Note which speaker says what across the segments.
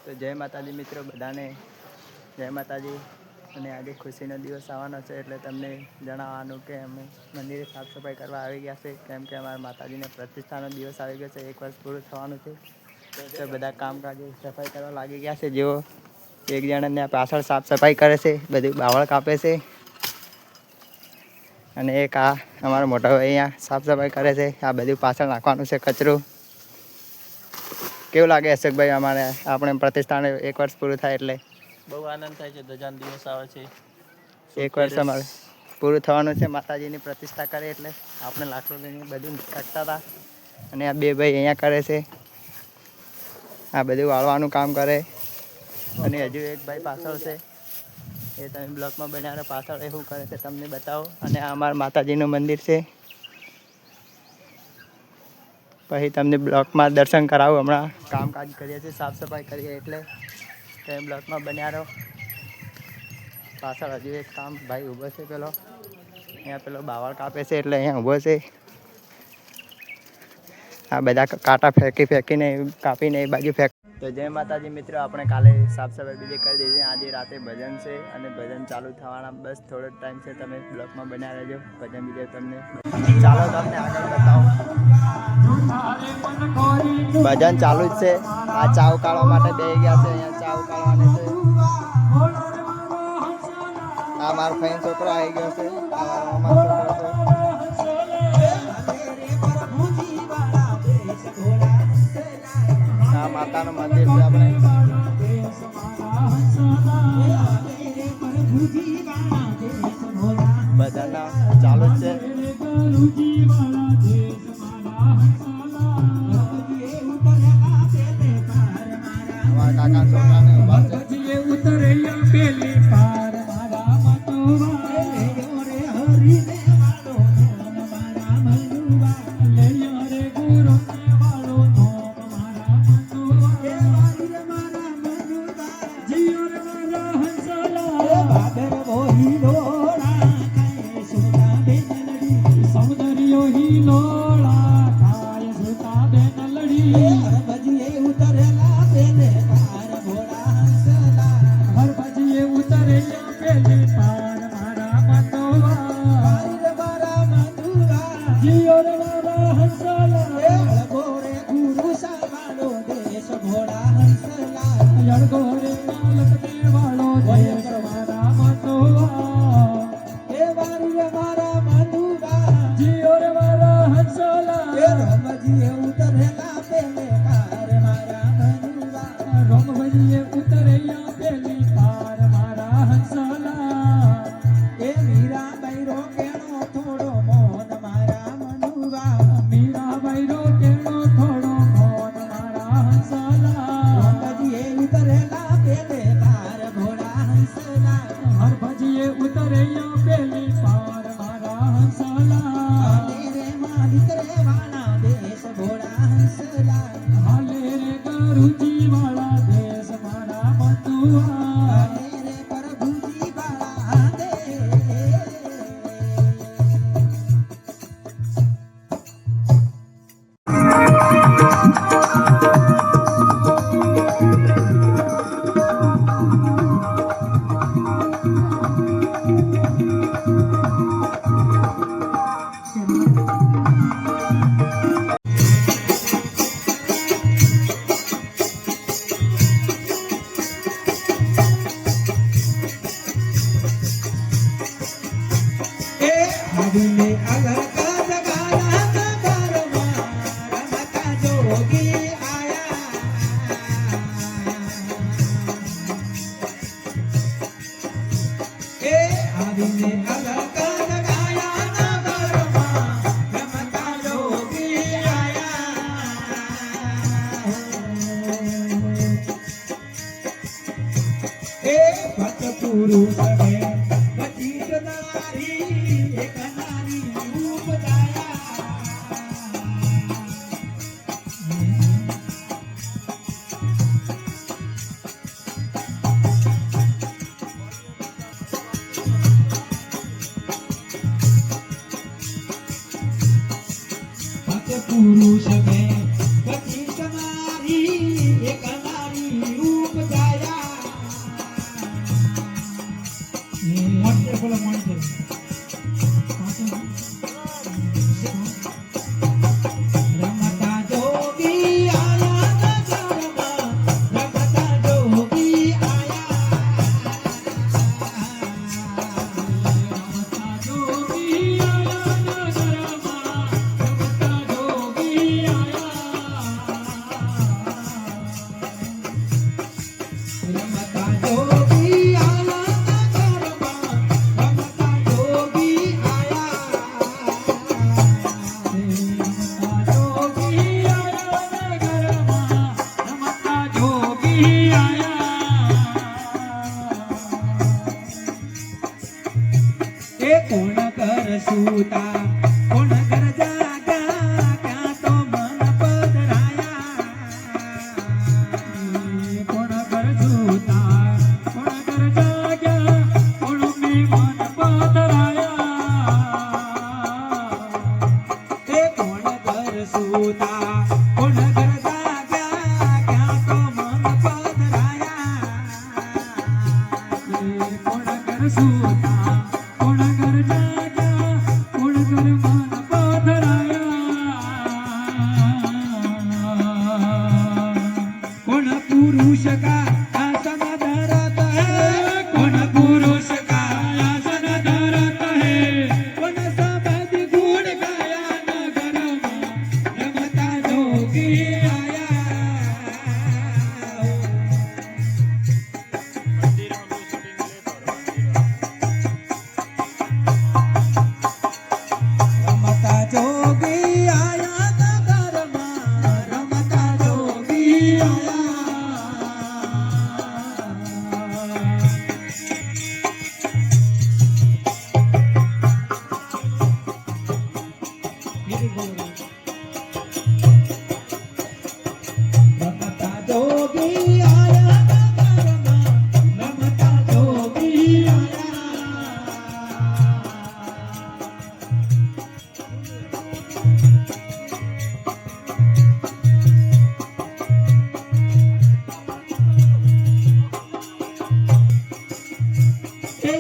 Speaker 1: તો જય માતાજી મિત્રો બધાને જય માતાજી। અને આજે ખુશીનો દિવસ આવવાનો છે એટલે તમને જણાવવાનું કે અમે મંદિરે સાફ સફાઈ કરવા આવી ગયા છે, કેમ કે અમારા માતાજીને પ્રતિષ્ઠાનો દિવસ આવી ગયો છે, 1 વર્ષ પૂરું થવાનું છે। તો બધા કામકાજ સફાઈ કરવા લાગી ગયા છે। જેઓ એક જણાને પાછળ સાફ સફાઈ કરે છે, બધી બાવળ કાપે છે અને એક આ અમારા મોટા ભાઈ અહીંયા સાફ સફાઈ કરે છે। આ બધું પાછળ નાખવાનું છે કચરો। કેવું લાગે અશોકભાઈ, અમારે આપણે પ્રતિષ્ઠાને 1 વર્ષ પૂરું થાય એટલે?
Speaker 2: બહુ આનંદ થાય છે, ધજાનો દિવસ આવે છે,
Speaker 1: 1 વર્ષ અમારે પૂરું થવાનું છે માતાજીની પ્રતિષ્ઠા કરે એટલે। આપણે લાકડું લઈને બધું કાઢતા હતા અને આ બે ભાઈ અહીંયા કરે છે, આ બધું વાળવાનું કામ કરે। અને હજુ એક ભાઈ પાછળ છે, એ તમે બ્લોકમાં બનાવો પાછળ એ શું કરે છે તમને બતાવો। અને આ અમારા માતાજીનું મંદિર છે, પછી તમને બ્લોકમાં દર્શન કરાવું। હમણાં કામકાજ કરીએ છીએ, સાફ સફાઈ કરીએ એટલે તમે બ્લોકમાં બન્યા રહો। પાછળ હજુ એક કામ ભાઈ ઊભો છે, પેલો અહીંયા પેલો બાવળ કાપે છે એટલે અહીંયા ઊભો છે। આ બધા કાંટા ફેંકીને કાપીને એ બાજુ ફેંક। તો જય માતાજી મિત્રો, આપણે કાલે સાફ સફાઈ બીજી કરી દીધી। આજે રાતે ભજન છે અને ભજન ચાલુ થવાના બસ થોડો ટાઈમ છે, તમે બ્લોકમાં બન્યા રહેજો। ભજન બીજે તમને ચાલો તમને આગળ બતાવો। ભજન ચાલુ જ છે। આ ચા ઉકાળવા માટે બેસી ગયા છે, અહીંયા ચા ઉકાળવાની છે। આ મારો ફ્રેન્ડ છોકરો આવી ગયો છે, આ મારો છોકરો છે। આ માતાનું મંદિર છે આપણે, બધાના ચાલુ જ છે। અમારા કાકા છોકરાને ઉભા છે।
Speaker 3: પુરુષ મેં પછી તમારી એક નારી રૂપ જોગી આયા રમતા જોગી કોણ કર સૂતા કોણ કર જાગ્યા ક્યાં તો મન પધરાયા કોણ કર સૂતા કોણ કર જાગ્યા કોણ મી મન પધરાયા કોણ કર સૂતા કોણ કર જાગ્યા ક્યાં તો મન પધરાયા કોણ કર સૂતા કોણ કર જાગ્યા કોણ કર મન પધરાયા કોણ પુરુષ કા આસન ધરત હે કોણ પુરુષ કા આસન ધરત હે કોણ સબદ ગુણ ગાયા નગરમાં રમતા જોગી રમતા જોગી આયા નગરમાં રમતા જોગી રમતા જોગી આયા નગરમાં રમતા જોગી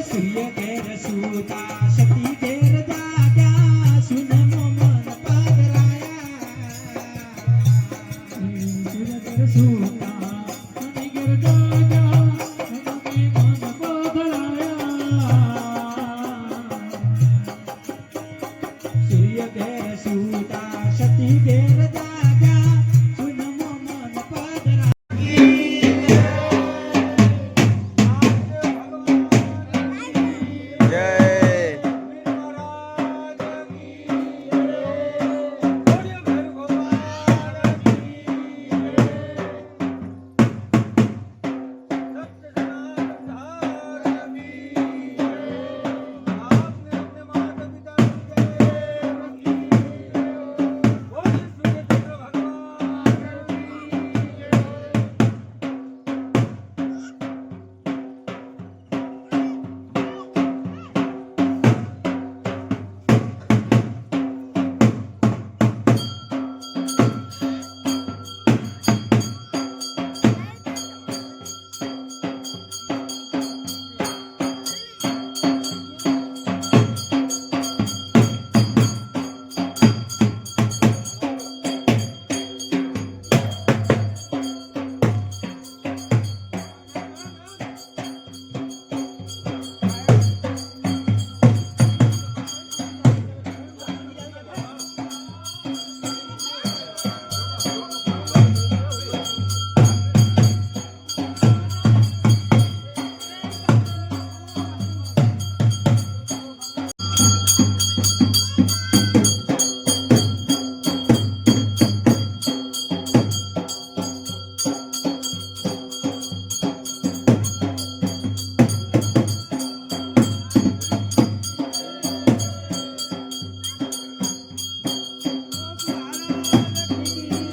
Speaker 3: સૂર્ય ઘેર સૂતા સતી ઘેર જાગ્યા સુનમો મન પધરાયા સૂર્ય ઘેર સૂતા સતી ઘેર જાગ્યા સુનમે મન પધરાયા સૂર્ય ઘેર સૂતા સતી ઘેર જાગ્યા સુનમો મન પધરાયા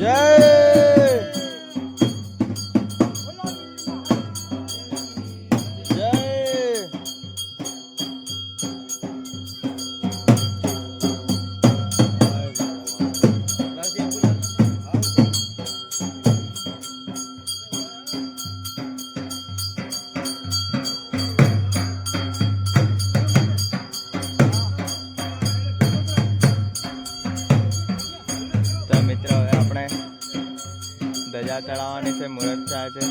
Speaker 1: જય ધજા ચડાવવાની છે, મુહૂર્ત થાય છે.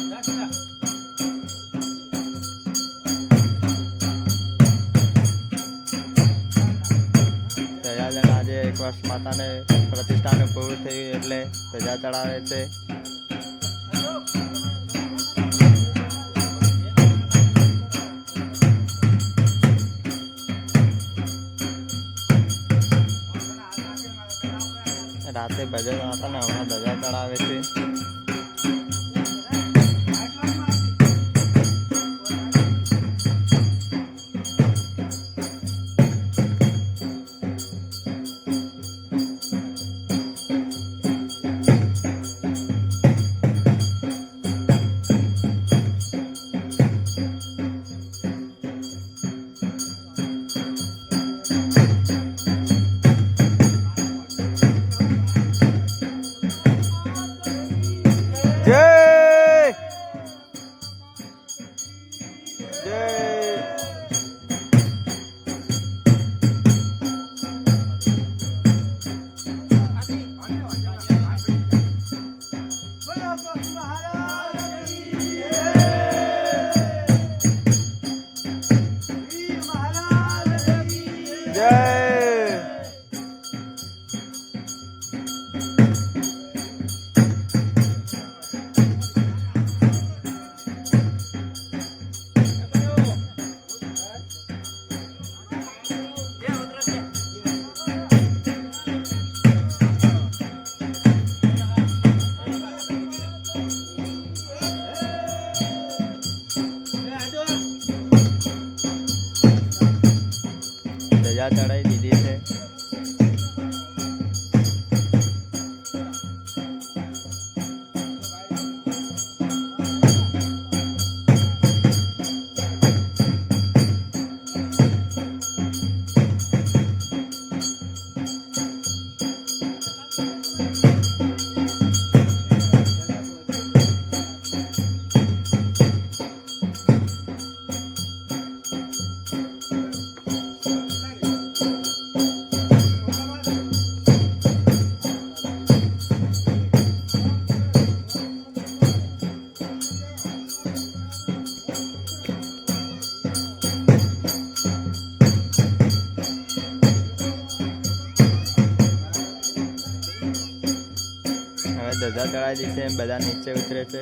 Speaker 1: ધજાજન આજે 1 વર્ષ માતાને પ્રતિષ્ઠાનું પૂરું થયું એટલે ધજા ચડાવે છે. ખાલી ભજન હતા ને હમણાં ધજા ચડાવે છે. જય જય ધજા ચડાવી દીધી છે. હવે ધજા ચડાવી દીધી છે. બધા નીચે ઉતરે છે.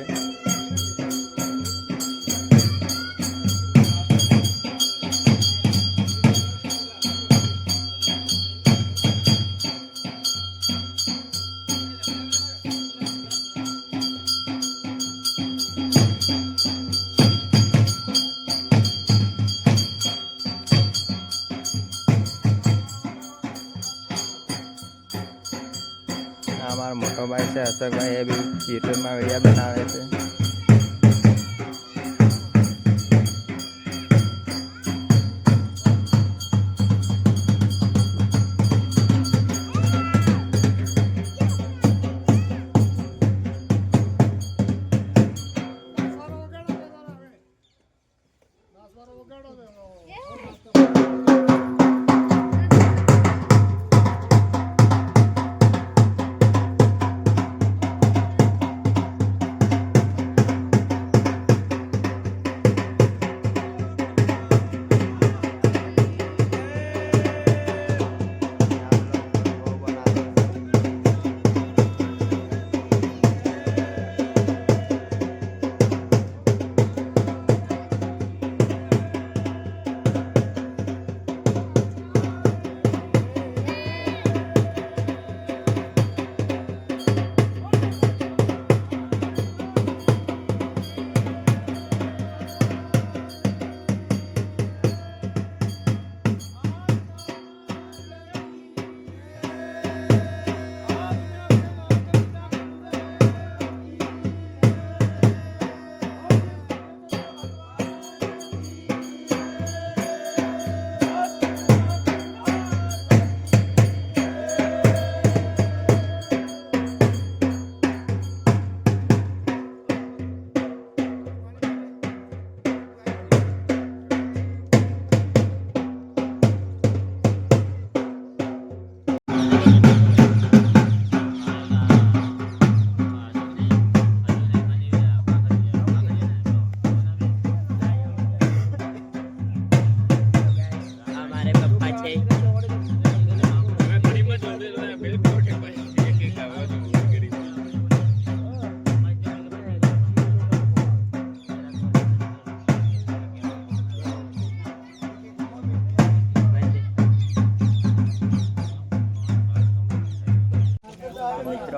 Speaker 1: આ મારો મોટો ભાઈ છે અશોકભાઈ, એ બી યુટ્યુબમાં વિડીયો બનાવે છે.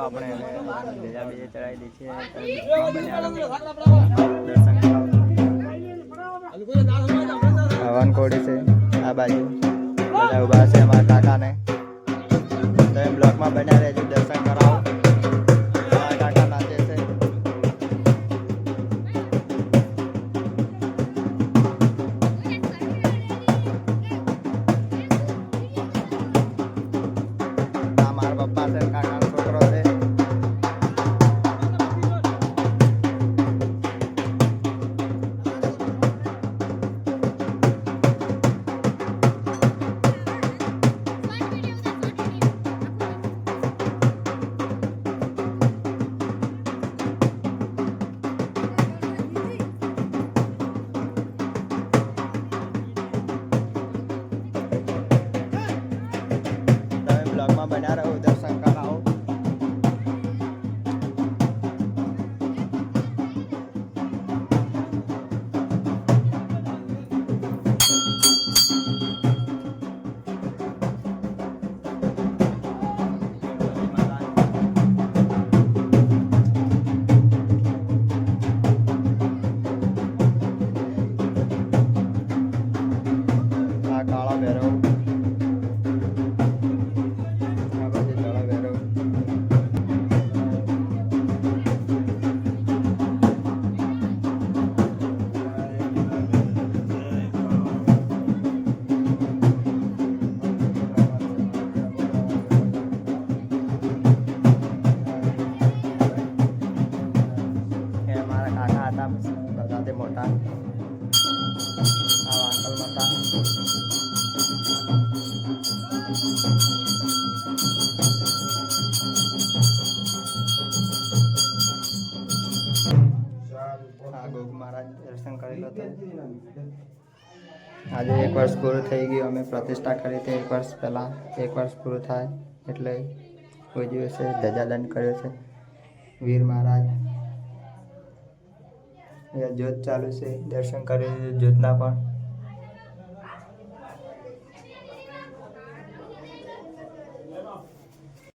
Speaker 1: આપણે ધજા બીજે ચડાવી દઈએ છીએ દર્શન હવન કોડી છે આ બાજુ બધા ઊભા છે અમારા કાકાને તો એમ બ્લોકમાં બન્યા રહેજો દર્શન કરાવો અમારા કાકા નાચે છે આ મારા પપ્પા છે કાકાનો છોકરો છે તમે બ્લોગમાં બન્યા રહો દર્શન કરાવો આ કાળા ભૈરવ આ બાજુ કાળા ભૈરવ એ મારા કાકા હતા બધાથી મોટા આ અંકલ હતા આ ગોગ મહારાજ દર્શન કરેલો હતો આજે 1 વર્ષ પૂરું થઈ ગયું અમે પ્રતિષ્ઠા કરી હતી 1 વર્ષ પહેલાં 1 વર્ષ પૂરું થાય એટલે કોઈ દિવસે ધજાદંડ કર્યો છે વીર મહારાજ અહીંયા જ્યોત ચાલુ છે દર્શન કરી જોતના પણ